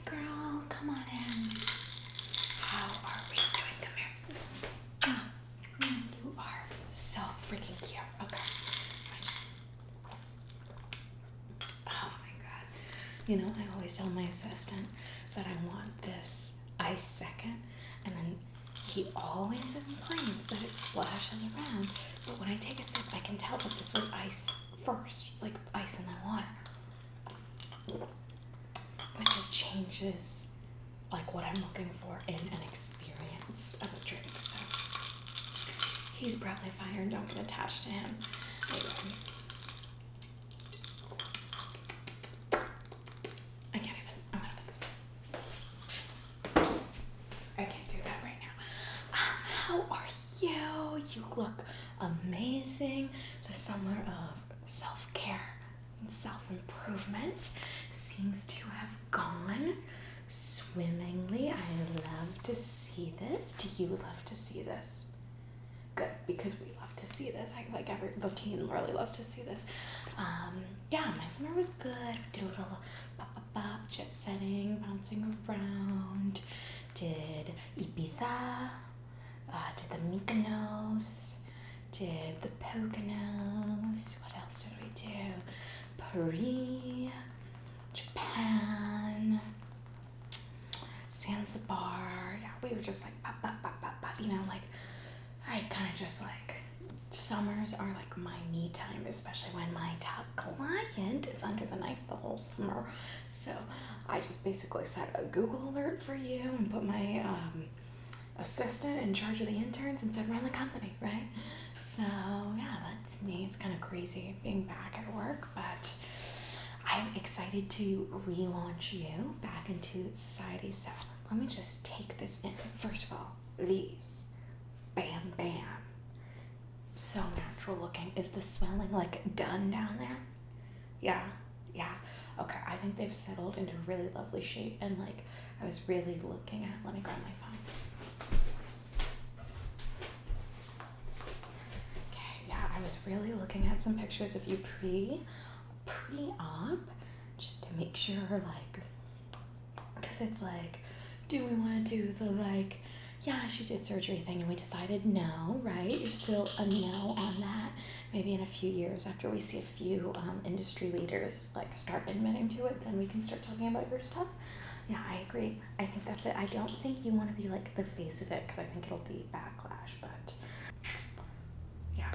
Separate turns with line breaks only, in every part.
girl. Come on in. How are we doing? Come here. You are so freaking cute. Okay. Oh my god. You know, I always tell my assistant that I want this ice second, and then he always complains that it splashes around. But when I take a sip, I can tell that this was ice first, like ice and then water. And it just changes like what I'm looking for in an experience of a drink. So he's probably fine, don't get attached to him. Anyway. I can't even. I'm gonna put this. I can't do that right now. How are you? You look amazing. The summer of self-care and self-improvement seems to have gone swimmingly. I love to see this. Do you love to see this? Good, because we love to see this. The team really loves to see this. Yeah, my summer was good. Did a little pop, jet setting, bouncing around. Did Ibiza. Did the Mykonos. Did the Poconos. What else did we do? Paris. Japan. Zanzibar. Yeah, we were just like pop, you know, like I kind of just like, summers are like my me time, especially when my top client is under the knife the whole summer. So I just basically set a Google alert for you and put my assistant in charge of the interns and said run the company, right? So yeah, that's me. It's kind of crazy being back at work, but I'm excited to relaunch you back into society. So let me just take this in. First of all, these. Bam, bam. So natural looking. Is the swelling like done down there? Yeah. Okay, I think they've settled into a really lovely shape, and like I was really looking at, let me grab my phone. Okay, yeah, I was really looking at some pictures of you pre-op, just to make sure, like, because it's like, do we want to do the like, yeah, she did surgery thing, and we decided no, right? You're still a no on that. Maybe in a few years, after we see a few industry leaders like start admitting to it, then we can start talking about your stuff. Yeah, I agree. I think that's it. I don't think you want to be like the face of it, because I think it'll be backlash, but yeah,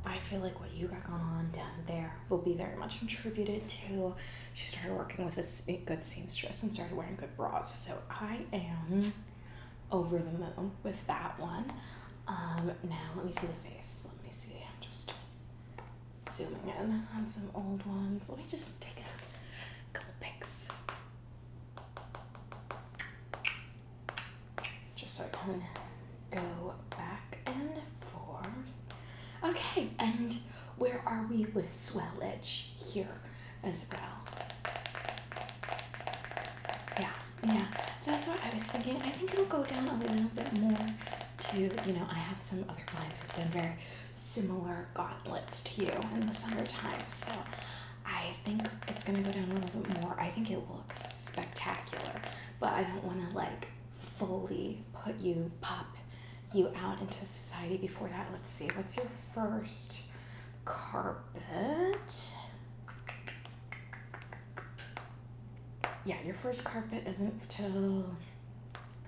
I feel like what you got going on down there will be very much contributed to. She started working with a good seamstress and started wearing good bras, so I am over the moon with that one. Now let me see the face. Let me see. I'm just zooming in on some old ones. Let me just take a couple pics, just so I can go back and forth. Okay, and where are we with swellage here as well? Yeah. So that's what I was thinking. I think it'll go down a little bit more to, you know, I have some other clients who've done very similar gauntlets to you in the summertime. So I think it's going to go down a little bit more. I think it looks spectacular, but I don't want to like fully pop you out into society before that. Let's see. What's your first carpet? Yeah, your first carpet isn't till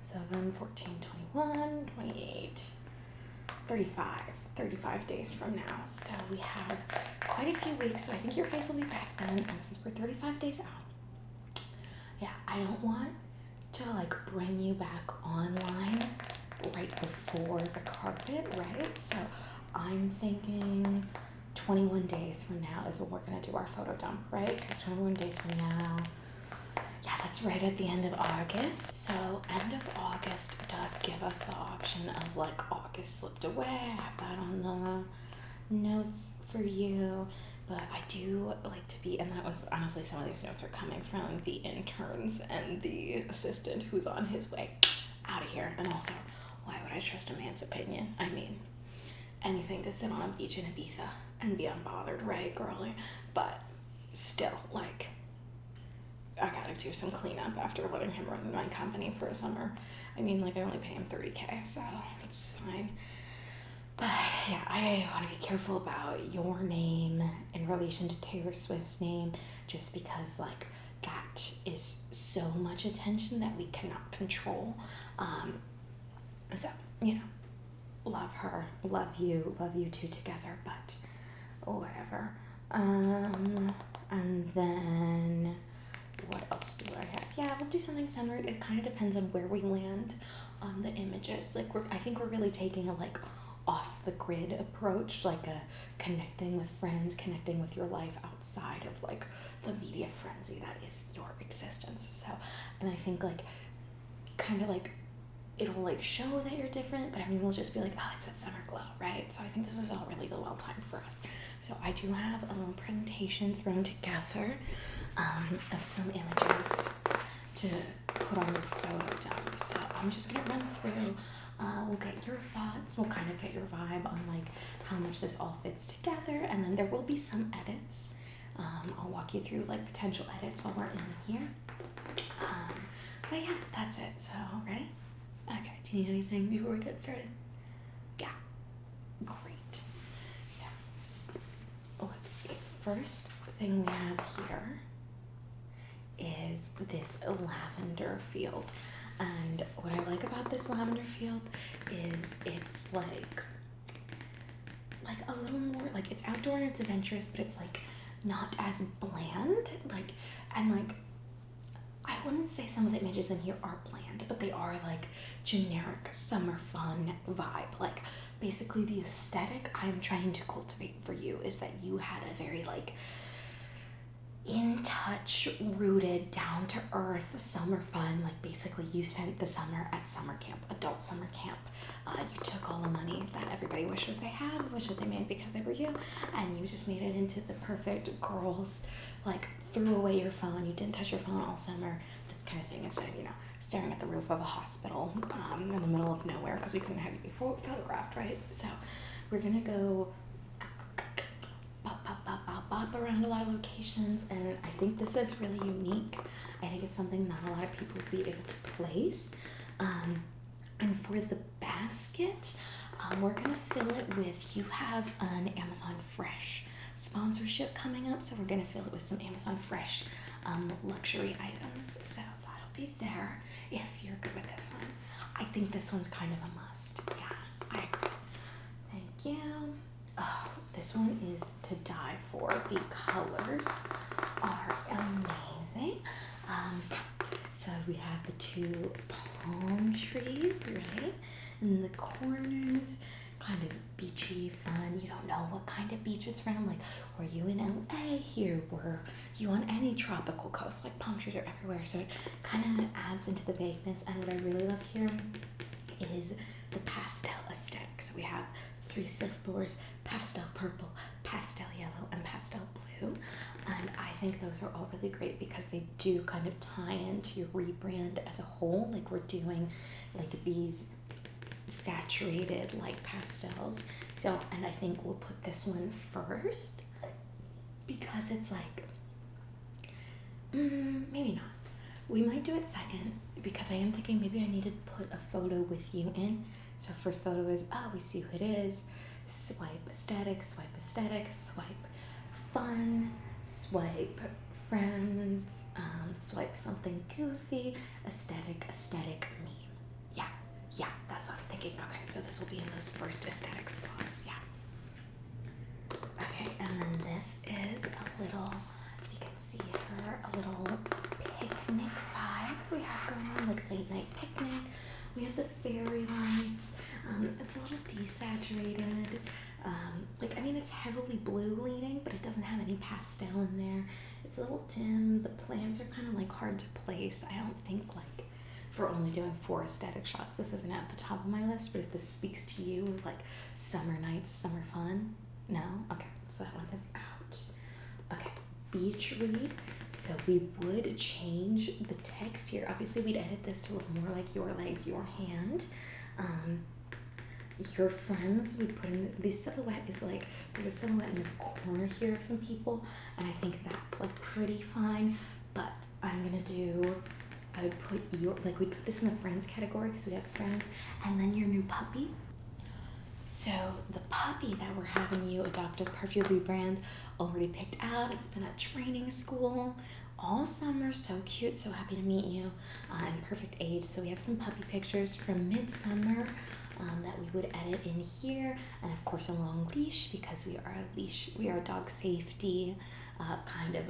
7, 14, 21, 28, 35 days from now. So we have quite a few weeks. So I think your face will be back then. And since we're 35 days out, yeah, I don't want to like bring you back online right before the carpet, right? So I'm thinking 21 days from now is when we're going to do our photo dump, right? Because 21 days from now, yeah, that's right at the end of August. So end of August does give us the option of like August slipped away. I have that on the notes for you. But I do like to be, and that was honestly, some of these notes are coming from the interns and the assistant who's on his way out of here. And also, why would I trust a man's opinion? I mean, anything to sit on a beach in Ibiza and be unbothered, right, girlie? But still, like, I gotta gotta do some cleanup after letting him run my company for a summer. I mean, like, I only pay him $30K, so it's fine. But yeah, I want to be careful about your name in relation to Taylor Swift's name, just because like that is so much attention that we cannot control. So, you know, love her, love you two together, but whatever. And then what else do I have? Yeah, we'll do something similar. It kind of depends on where we land on the images. Like, I think we're really taking a like off the grid approach, like a connecting with friends, connecting with your life outside of like the media frenzy that is your existence. So, and I think like kind of like it'll like show that you're different, but everyone will just be like, oh, it's that summer glow, right? So I think this is all really well timed for us. So I do have a little presentation thrown together of some images to put on your photo dump. So I'm just gonna run through. We'll get your thoughts. We'll kind of get your vibe on like how much this all fits together, and then there will be some edits. I'll walk you through like potential edits while we're in here. But yeah, that's it. So ready? Okay. Do you need anything before we get started? Yeah. Great. So let's see. First thing we have here is this lavender field. And what I like about this lavender field is it's like a little more, like it's outdoor and it's adventurous, but it's like not as bland. Like, and like, I wouldn't say some of the images in here are bland, but they are like generic summer fun vibe. Like basically the aesthetic I'm trying to cultivate for you is that you had a very like in touch, rooted, down to earth summer fun. Like basically you spent the summer at summer camp, adult summer camp. You took all the money that everybody wishes they had, wish that they made because they were you, and you just made it into the perfect girls, like threw away your phone, you didn't touch your phone all summer, this kind of thing, instead of, you know, staring at the roof of a hospital in the middle of nowhere because we couldn't have you photographed, right? So we're gonna go bop around a lot of locations, and I think this is really unique. I think it's something not a lot of people would be able to place. And for the basket, we're gonna fill it with, you have an Amazon Fresh sponsorship coming up, so we're gonna fill it with some Amazon Fresh luxury items. So that'll be there if you're good with this one. I think this one's kind of a must. Yeah, I agree. Thank you. Oh, this one is to die for. The colors are amazing. So we have the two palm trees, right? In the corners, kind of beachy, fun. You don't know what kind of beach it's from. Like, were you in LA here? Were you on any tropical coast? Like, palm trees are everywhere. So it kind of adds into the vagueness. And what I really love here is the pastel aesthetic. So we have 3 surfboards, pastel purple, pastel yellow, and pastel blue. And I think those are all really great because they do kind of tie into your rebrand as a whole. Like we're doing like these saturated like pastels. So, and I think we'll put this one first because it's like, maybe not. We might do it second because I am thinking maybe I need to put a photo with you in. So for photo is, oh, we see who it is, swipe aesthetic, swipe fun, swipe friends, swipe something goofy, aesthetic meme. Yeah, that's what I'm thinking. Okay, so this will be in those first aesthetic slots, yeah. Okay, and then this is a little, if you can see her, a little picnic vibe we have going on, like late night picnic. We have the fairy lights. It's a little desaturated. Like, I mean, it's heavily blue leaning, but it doesn't have any pastel in there. It's a little dim. The plants are kind of like hard to place. I don't think like if we're only doing 4 aesthetic shots, this isn't at the top of my list, but if this speaks to you, like summer nights, summer fun, no? Okay, so that one is out. Okay, beach read. So we would change the text here. Obviously, we'd edit this to look more like your legs, your hand. Your friends, we put in the silhouette is like, there's a silhouette in this corner here of some people, and I think that's like pretty fine. but I would put we'd put this in the friends category because we have friends, and then your new puppy. So the puppy that we're having you adopt as part of your rebrand already picked out. It's been at training school all summer. So cute. So happy to meet you. And perfect age. So we have some puppy pictures from midsummer that we would edit in here, and of course a long leash because we are a dog safety kind of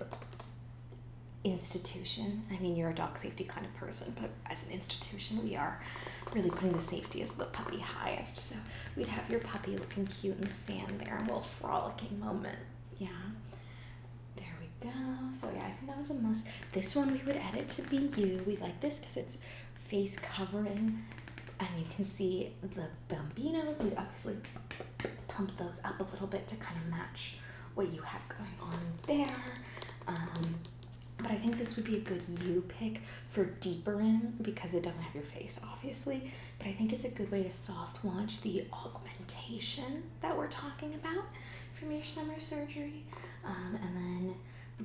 institution. I mean, you're a dog safety kind of person, but as an institution, we are really putting the safety as the puppy highest. So we'd have your puppy looking cute in the sand there, a little frolicking moment. Yeah. There we go. So yeah, I think that was a must. This one we would edit to be you. We like this because it's face covering, and you can see the bambinos. We'd obviously pump those up a little bit to kind of match what you have going on there. But I think this would be a good you pick for deeper in because it doesn't have your face, obviously. But I think it's a good way to soft launch the augmentation that we're talking about from your summer surgery. And then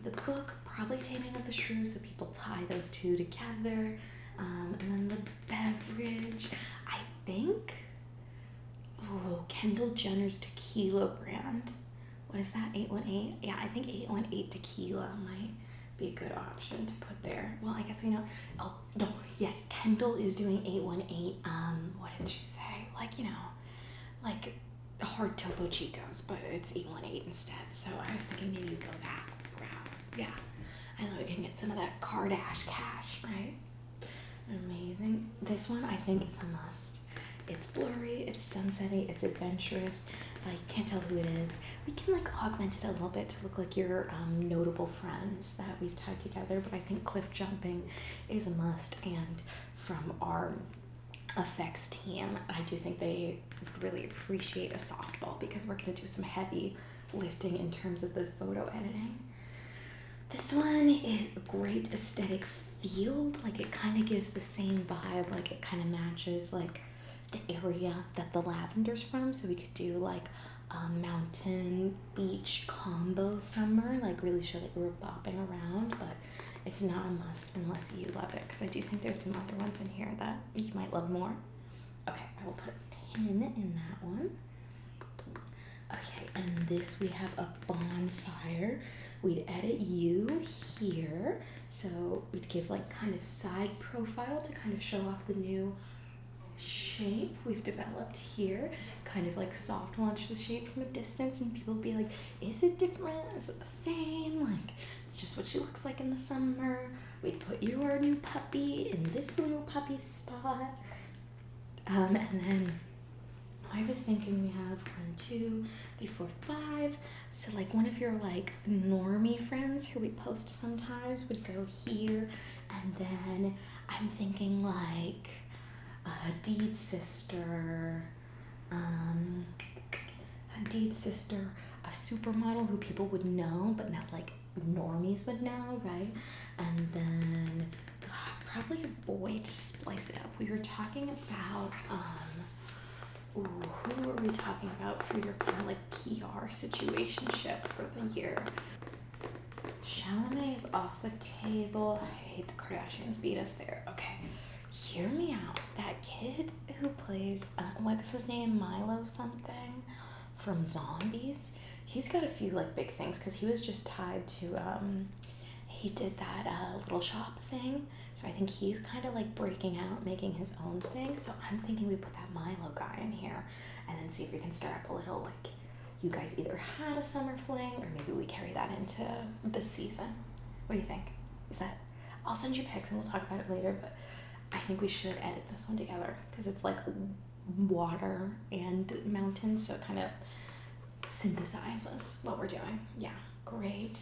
the book, probably Taming of the Shrew, so people tie those two together. And then the beverage, I think, Kendall Jenner's tequila brand. What is that, 818? Yeah, I think 818 tequila might be a good option to put there. Well, I guess we know. Oh, no, yes, Kendall is doing 818. What did she say? Like hard Topo Chicos, but it's 818 instead. So I was thinking maybe you go that route. Yeah, I know we can get some of that Kardashian cash, right? Amazing. This one I think is a must. It's blurry, it's sunsetty, it's adventurous. You can't tell who it is. We can augment it a little bit to look like your notable friends that we've tied together, but I think cliff jumping is a must. And from our effects team, I do think they would really appreciate a softball because we're going to do some heavy lifting in terms of the photo editing. This one is a great aesthetic field. It kind of gives the same vibe. It kind of matches the area that the lavender's from, so we could do a mountain beach combo summer, really show that we were bopping around, but it's not a must unless you love it, because I do think there's some other ones in here that you might love more. Okay, I will put a pin in that one. Okay, and this we have a bonfire. We'd edit you here, so we'd give kind of side profile to kind of show off the new shape we've developed here, kind of soft launch the shape from a distance, and people will be like, is it different, is it the same, it's just what she looks like in the summer. We'd put your new puppy in this little puppy spot, and then I was thinking we have 1, 2, 3, 4, 5, so one of your normie friends who we post sometimes would go here, and then I'm thinking Hadid's sister, a supermodel who people would know, but not normies would know, right? And then probably a boy to splice it up. We were talking about, who were we talking about for your kind of PR situationship for the year? Chalamet is off the table. I hate the Kardashians beat us there. Okay. Hear me out. That kid who plays, what's his name? Milo something from Zombies. He's got a few big things because he was just tied to, he did that Little Shop thing. So I think he's kind of breaking out, making his own thing. So I'm thinking we put that Milo guy in here and then see if we can stir up a little, you guys either had a summer fling or maybe we carry that into the season. What do you think? I'll send you pics and we'll talk about it later, but I think we should edit this one together because it's water and mountains, so it kind of synthesizes what we're doing. Yeah, great.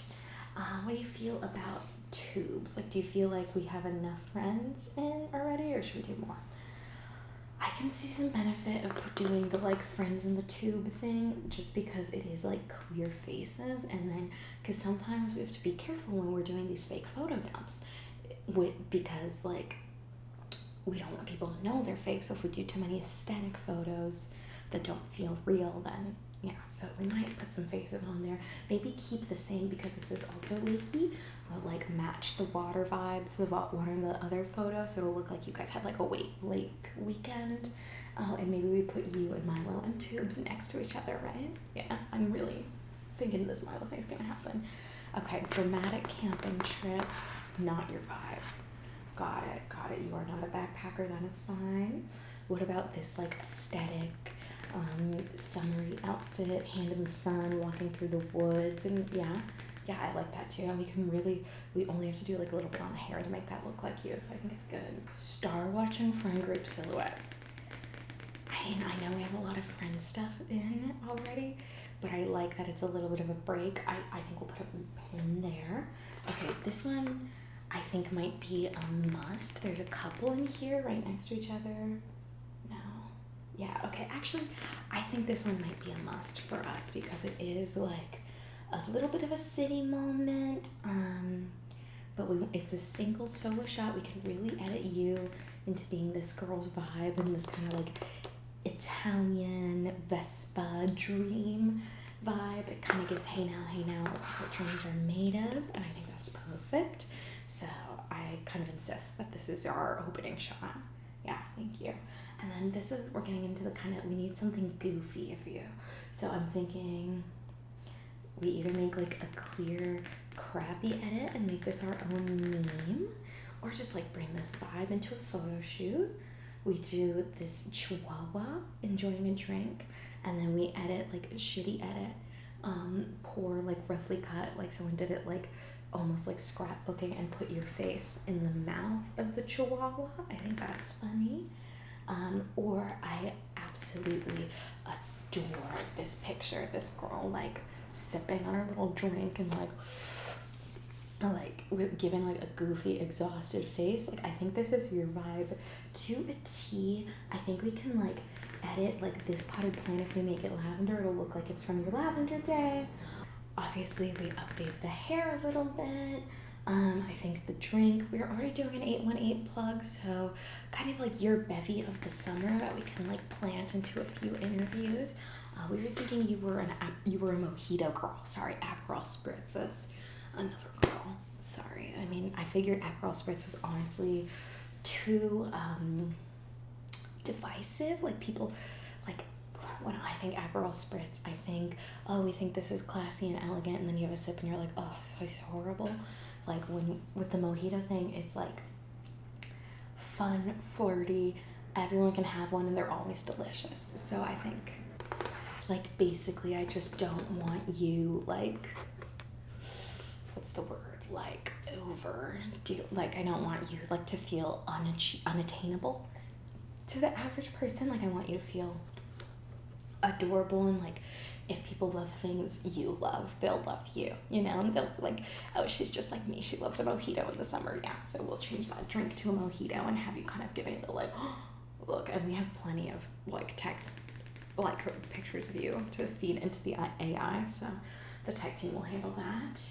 What do you feel about tubes? Do you feel we have enough friends in already, or should we do more? I can see some benefit of doing the friends in the tube thing just because it is clear faces, and then because sometimes we have to be careful when we're doing these fake photo dumps because we don't want people to know they're fake. So if we do too many aesthetic photos that don't feel real, then Yeah, so we might put some faces on there. Maybe keep the same, because this is also lakey, but like match the water vibe to the water in the other photo, so it'll look like you guys had like a lake weekend. And maybe we put you and Milo and Tubes next to each other, right? Yeah, I'm really thinking this Milo thing's gonna happen. Okay, dramatic camping trip, not your vibe. Got it. You are not a backpacker, that is fine. What about this like aesthetic, summery outfit, hand in the sun, walking through the woods, and yeah, I like that too. And we only have to do like a little bit on the hair to make that look like you, so I think it's good. Star watching friend group silhouette. I mean, I know we have a lot of friend stuff in already, but I like that it's a little bit of a break. I think we'll put a pin there. Okay, this one I think might be a must. There's a couple in here right next to each other. No. Yeah, okay. Actually, I think this one might be a must for us, because it is like a little bit of a city moment. But it's a single solo shot. We can really edit you into being this girl's vibe and this kind of like Italian Vespa dream vibe. It kind of gives hey now, this is what dreams are made of, and I think that's perfect. So I kind of insist that this is our opening shot. Yeah, thank you. And then we're getting into the kind of, we need something goofy of you. So I'm thinking we either make like a clear, crappy edit and make this our own meme, or just like bring this vibe into a photo shoot. We do this chihuahua enjoying a drink, and then we edit like a shitty edit, poor, like roughly cut, like someone did it like almost like scrapbooking, and put your face in the mouth of the chihuahua. I think that's funny. Or I absolutely adore this picture, this girl like sipping on her little drink and like with giving like a goofy exhausted face. Like I think this is your vibe to a T. I think we can like edit like this potted plant. If we make it lavender, it'll look like it's from your lavender day. Obviously we update the hair a little bit. I think the drink, we're already doing an 818 plug, so kind of like your bevy of the summer that we can like plant into a few interviews. We were thinking you were a mojito girl. Sorry, Aperol Spritzes. Another girl. Sorry. I mean, I figured Aperol Spritz was honestly too divisive. Like people, like when I think Aperol Spritz, I think, oh, we think this is classy and elegant, and then you have a sip and you're like, oh, so horrible. Like when with the mojito thing, it's like fun, flirty. Everyone can have one, and they're always delicious. So I think, like, basically, I just don't want you like, what's the word? Like like I don't want you like to feel unattainable to the average person. Like I want you to feel adorable, and like if people love things you love, they'll love you, you know, and they'll be like, oh, she's just like me, she loves a mojito in the summer. Yeah, so we'll change that drink to a mojito and have you kind of giving the like, oh, look. And we have plenty of like tech like pictures of you to feed into the AI, so the tech team will handle that.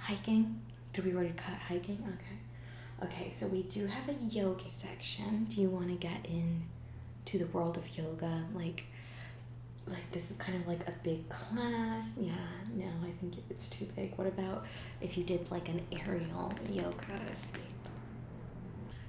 Hiking, did we already cut hiking? Okay, so we do have a yoga section. Do you want to get in to the world of yoga? Like this is kind of like a big class. Yeah, no, I think it's too big. What about if you did like an aerial yoga escape?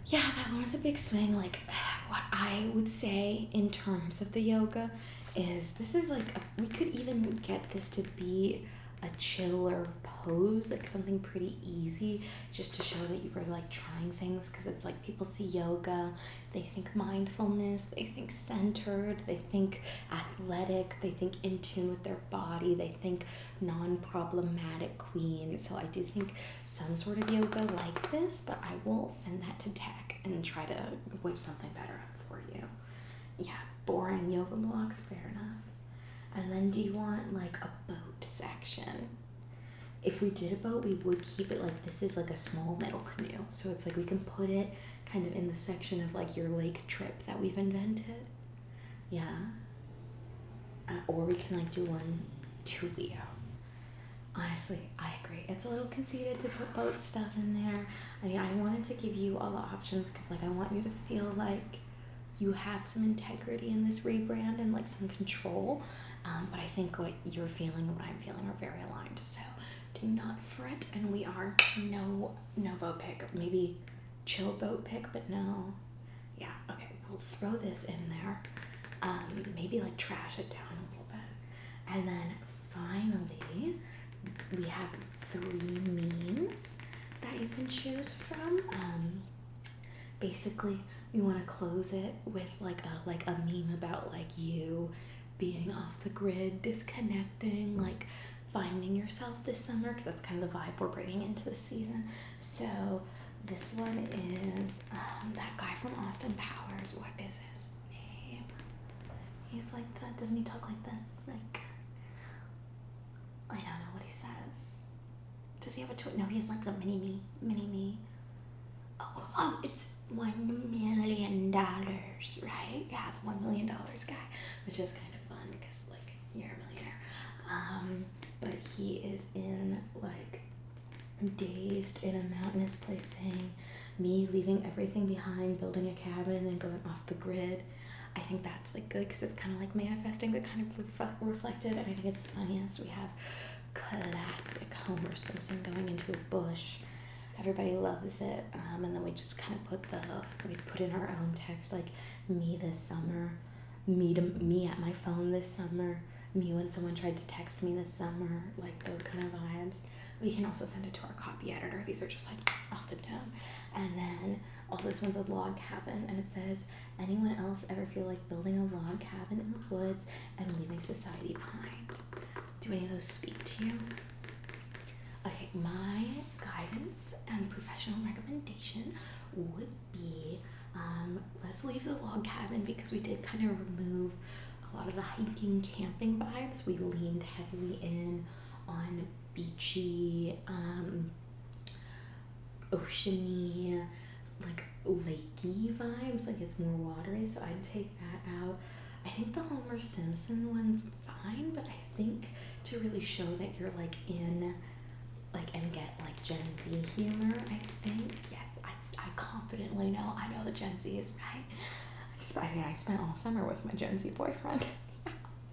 Yeah, that one was a big swing. Like what I would say in terms of the yoga is this is like we could even get this to be a chiller pose, like something pretty easy, just to show that you were like trying things, because it's like people see yoga, they think mindfulness, they think centered, they think athletic, they think in tune with their body, they think non-problematic queen. So I do think some sort of yoga like this, but I will send that to tech and try to whip something better up for you. Yeah, boring yoga blocks, fair enough. And then do you want like a boat section? If we did a boat, we would keep it like this is like a small metal canoe. So it's like we can put it kind of in the section of like your lake trip that we've invented. Yeah. Or we can like do one to Leo. Honestly, I agree. It's a little conceited to put boat stuff in there. I mean, I wanted to give you all the options because like I want you to feel like you have some integrity in this rebrand and like some control. But I think what you're feeling and what I'm feeling are very aligned. So do not fret. And we are no boat pick. Maybe chill boat pick, but no. Yeah, okay. We'll throw this in there. Maybe like trash it down a little bit. And then finally, we have 3 memes that you can choose from. Basically, we want to close it with like a meme about like you being off the grid, disconnecting, like finding yourself this summer, because that's kind of the vibe we're bringing into the season. So this one is that guy from Austin Powers. What is his name? He's like that. Doesn't he talk like this? Like, I don't know what he says. Does he have a tweet? No, he's like the mini me. Oh, it's $1 million, right? Yeah, the $1 million guy, which is kind of fun because like you're a millionaire. But he is in like dazed in a mountainous place, saying, "Me leaving everything behind, building a cabin, and going off the grid." I think that's like good because it's kind of like manifesting, but kind of reflective. And I think it's the funniest. We have classic Homer Simpson going into a bush. Everybody loves it. And then we just kind of put in our own text, like me this summer, me at my phone this summer, me when someone tried to text me this summer, like those kind of vibes. We can also send it to our copy editor. These are just like off the dome. And then also this one's a log cabin, and it says, "Anyone else ever feel like building a log cabin in the woods and leaving society behind?" Do any of those speak to you? Okay, my guidance and professional recommendation would be, let's leave the log cabin because we did kind of remove a lot of the hiking, camping vibes. We leaned heavily in on beachy, oceany, like lakey vibes, like it's more watery, so I'd take that out. I think the Homer Simpson one's fine, but I think to really show that you're like in, like, and get like Gen Z humor, I think, yes, I confidently know, I know the Gen Z is right. I mean, I spent all summer with my Gen Z boyfriend.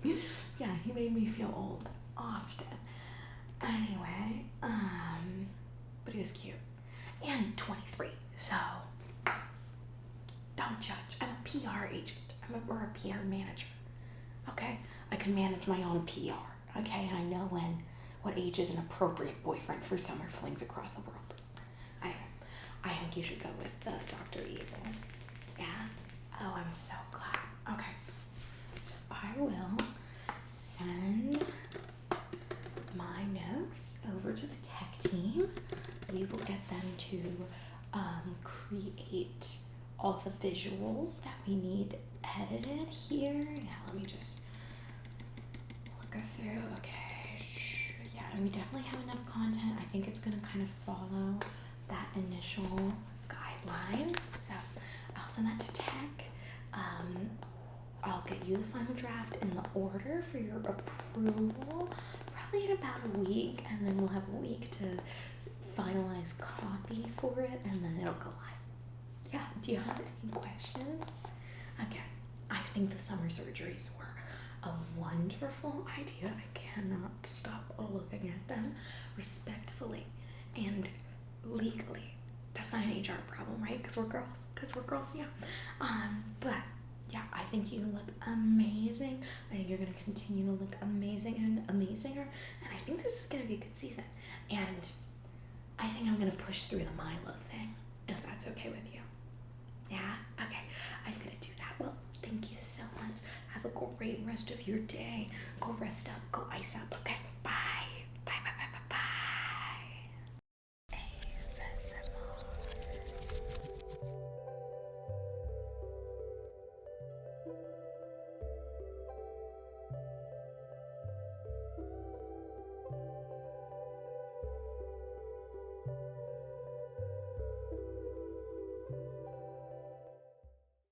Yeah, he made me feel old often. Anyway, but he was cute. And 23, so don't judge. I'm a PR agent. Or a PR manager. Okay? I can manage my own PR. Okay? And I know what age is an appropriate boyfriend for summer flings across the world. Anyway, I think you should go with Dr. Evil. Yeah? Oh, I'm so glad. Okay. So I will send my notes over to the tech team. We will get them to create all the visuals that we need edited here. Yeah, let me just look through. Okay. Yeah, and we definitely have enough content. I think it's going to kind of follow that initial guidelines. So I'll send that to tech. I'll get you the final draft in the order for your approval, probably in about a week, and then we'll have a week to finalize copy for it, and then it'll go live. Yeah, do you have any questions? Again, I think the summer surgeries were a wonderful idea. I cannot stop looking at them respectfully and legally. That's not an HR problem, right? Because we're girls, yeah. But yeah, I think you look amazing. I think you're going to continue to look amazing and amazinger. And I think this is going to be a good season. And I think I'm going to push through the Milo thing, if that's okay with you. Yeah? Okay. I'm going to do that. Well, thank you so much. Have a great rest of your day. Go rest up. Go ice up, okay?